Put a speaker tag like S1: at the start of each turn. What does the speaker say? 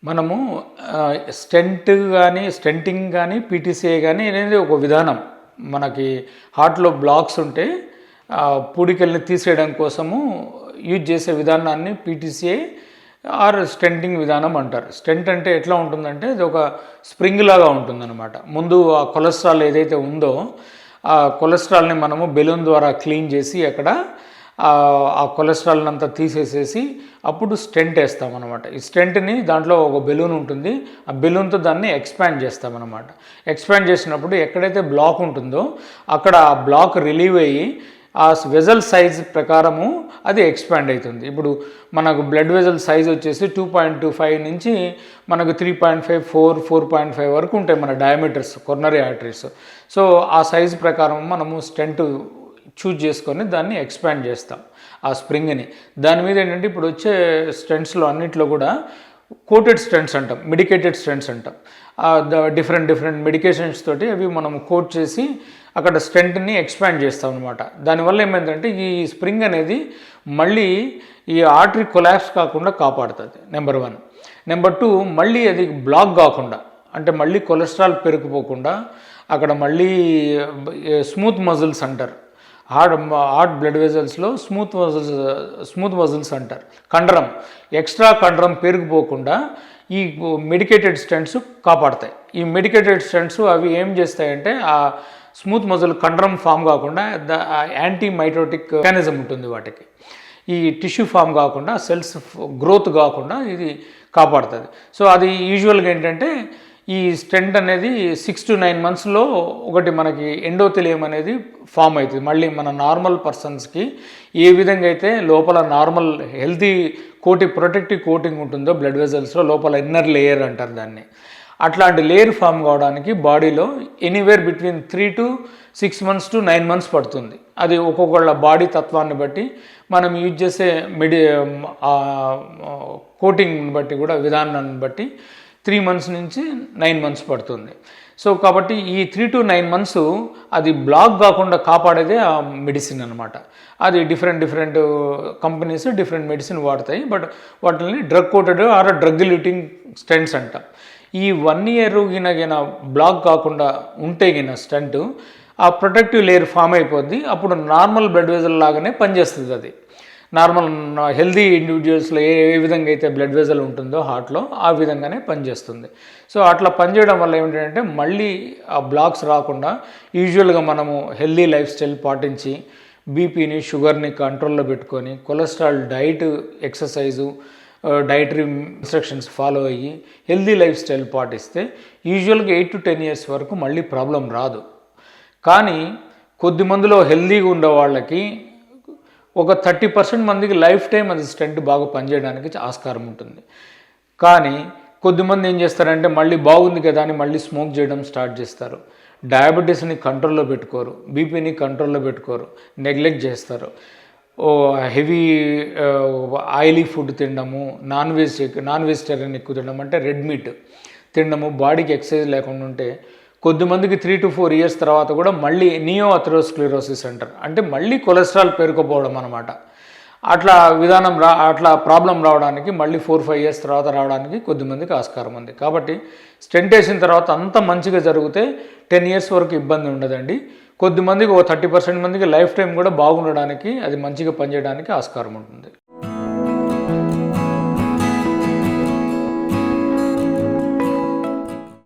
S1: మనము స్టెంటింగ్ కానీ పీటీసీఏ కానీ అనేది ఒక విధానం. మనకి హార్ట్లో బ్లాక్స్ ఉంటే పూడికల్ని తీసేయడం కోసము యూజ్ చేసే విధానాన్ని పీటీసీఏ ఆర్ స్టెంటింగ్ విధానం అంటారు. స్టెంట్ అంటే ఎట్లా ఉంటుందంటే అది ఒక స్ప్రింగ్ లాగా ఉంటుందన్నమాట. ముందు ఆ కొలెస్ట్రాల్ ఏదైతే ఉందో ఆ కొలెస్ట్రాల్ని మనము బెలూన్ ద్వారా క్లీన్ చేసి అక్కడ ఆ కొలెస్ట్రాల్ని అంతా తీసేసేసి అప్పుడు స్టెంట్ వేస్తామన్నమాట. ఈ స్టెంట్ని దాంట్లో ఒక బెలూన్ ఉంటుంది, ఆ బెలూన్తో దాన్ని ఎక్స్పాండ్ చేస్తామన్నమాట. ఎక్స్పాండ్ చేసినప్పుడు ఎక్కడైతే బ్లాక్ ఉంటుందో అక్కడ ఆ బ్లాక్ రిలీవ్ అయ్యి ఆ వెజల్ సైజ్ ప్రకారము అది ఎక్స్పాండ్ అవుతుంది. ఇప్పుడు మనకు బ్లడ్ వెజల్ సైజ్ వచ్చేసి 2.25 నుంచి మనకు 3.5, 4.5 వరకు ఉంటాయి మన డయామీటర్స్ కొర్నరీ ఆర్టరీస్. సో ఆ సైజ్ ప్రకారం మనము స్టెంట్ చూజ్ చేసుకొని దాన్ని ఎక్స్పాండ్ చేస్తాం ఆ స్ప్రింగ్ని. దాని మీద ఏంటంటే ఇప్పుడు వచ్చే స్టెంట్స్లో అన్నింటిలో కూడా కోటెడ్ స్టెంట్స్ అంటాం, మెడికేటెడ్ స్టెంట్స్ అంటాం. డిఫరెంట్ మెడికేషన్స్ తోటి అవి మనం కోట్ చేసి అక్కడ స్టెంట్ని ఎక్స్పాండ్ చేస్తాం అనమాట. దానివల్ల ఏమైందంటే ఈ స్ప్రింగ్ అనేది మళ్ళీ ఈ ఆర్టరీ కొలాప్స్ కాకుండా కాపాడుతుంది, నెంబర్ 1. నెంబర్ 2, మళ్ళీ అది బ్లాక్ కాకుండా, అంటే మళ్ళీ కొలెస్ట్రాల్ పెరిగిపోకుండా అక్కడ మళ్ళీ స్మూత్ మజిల్స్ అంటారు. హార్ట్ బ్లడ్ వెజల్స్లో స్మూత్ మజిల్స్ అంటారు. కండరం, ఎక్స్ట్రా కండరం పెరిగిపోకుండా ఈ మెడికేటెడ్ స్టెంట్స్ కాపాడతాయి. ఈ మెడికేటెడ్ స్టెంట్స్ అవి ఏం చేస్తాయంటే ఆ స్మూత్ మజిల్ కండరం ఫామ్ కాకుండా యాంటీ మైటోటిక్ మెకానిజం ఉంటుంది వాటికి. ఈ టిష్యూ ఫామ్ కాకుండా, సెల్స్ గ్రోత్ కాకుండా ఇది కాపాడుతుంది. సో అది యూజువల్గా ఏంటంటే ఈ స్టెంట్ అనేది 6 to 9 monthsలో ఒకటి మనకి ఎండోథెలియం అనేది ఫామ్ అవుతుంది. మళ్ళీ మన నార్మల్ పర్సన్స్కి ఏ విధంగా అయితే లోపల నార్మల్ హెల్తీ ప్రొటెక్టివ్ కోటింగ్ ఉంటుందో బ్లడ్ వెజల్స్లో, లోపల ఇన్నర్ లేయర్ అంటారు దాన్ని, అట్లాంటి లేయర్ ఫామ్ కావడానికి బాడీలో anywhere between 3 to 6 months to 9 months పడుతుంది. అది ఒక్కొక్కళ్ళ బాడీ తత్వాన్ని బట్టి, మనం యూజ్ చేసే కోటింగ్ని బట్టి కూడా, విధానాన్ని బట్టి 3 months నుంచి 9 months పడుతుంది. సో కాబట్టి ఈ 3 to 9 months అది బ్లాక్ కాకుండా కాపాడేదే ఆ మెడిసిన్ అనమాట. అది డిఫరెంట్ కంపెనీస్ డిఫరెంట్ మెడిసిన్ వాడతాయి. బట్ వాటిని drug coated or drug eluting stents అంటాం. ఈ 1 year గిన బ్లాక్ కాకుండా ఉంటే గిన స్టెంట్ ఆ ప్రొటెక్టివ్ లేయర్ ఫామ్ అయిపోద్ది. అప్పుడు నార్మల్ బ్లడ్ వెజల్ లాగానే పనిచేస్తుంది. అది నార్మల్ హెల్దీ ఇండివిజువల్స్లో ఏ విధంగా అయితే బ్లడ్ వెజల్ ఉంటుందో హార్ట్లో ఆ విధంగానే పనిచేస్తుంది. సో అట్లా పనిచేయడం వల్ల ఏమిటంటే మళ్ళీ ఆ బ్లాక్స్ రాకుండా యూజువల్గా మనము హెల్దీ లైఫ్ స్టైల్ పాటించి బీపీని, షుగర్ని కంట్రోల్లో పెట్టుకొని, cholesterol diet, exercise, dietary instructions follow అయ్యి హెల్దీ లైఫ్ స్టైల్ పాటిస్తే యూజువల్గా 8 to 10 years వరకు మళ్ళీ ప్రాబ్లం రాదు. కానీ కొద్ది మందిలో హెల్దీగా ఉండే వాళ్ళకి ఒక 30% మందికి లైఫ్ టైం అది స్టెంట్ బాగా పనిచేయడానికి ఆస్కారం ఉంటుంది. కానీ కొద్దిమంది ఏం చేస్తారంటే మళ్ళీ బాగుంది కదా అని మళ్ళీ స్మోక్ చేయడం స్టార్ట్ చేస్తారు. డయాబెటీస్ని కంట్రోల్లో పెట్టుకోరు, బీపీని కంట్రోల్లో పెట్టుకోరు, నెగ్లెక్ట్ చేస్తారు. హెవీ ఆయిలీ ఫుడ్ తినడము, నాన్ వెజిటేరియన్ ఎక్కువ తినడం, అంటే రెడ్ మీట్ తినడము, బాడీకి ఎక్సర్సైజ్ లేకుండా ఉంటే కొద్దిమందికి 3 to 4 years తర్వాత కూడా మళ్ళీ నియో అథెరోస్క్లెరోసిస్ అంటారు. అంటే మళ్ళీ కొలెస్ట్రాల్ పెరుగుపోవడం అనమాట. అట్లా ప్రాబ్లం రావడానికి మళ్ళీ 4-5 years తర్వాత రావడానికి కొద్దిమందికి ఆస్కారం ఉంది. కాబట్టి స్టెంట్ వేసిన తర్వాత అంత మంచిగా జరిగితే 10 years వరకు ఇబ్బంది ఉండదండి. కొద్దిమందికి 30% మందికి లైఫ్ టైం కూడా బాగుండడానికి, అది మంచిగా పనిచేయడానికి ఆస్కారం ఉంటుంది.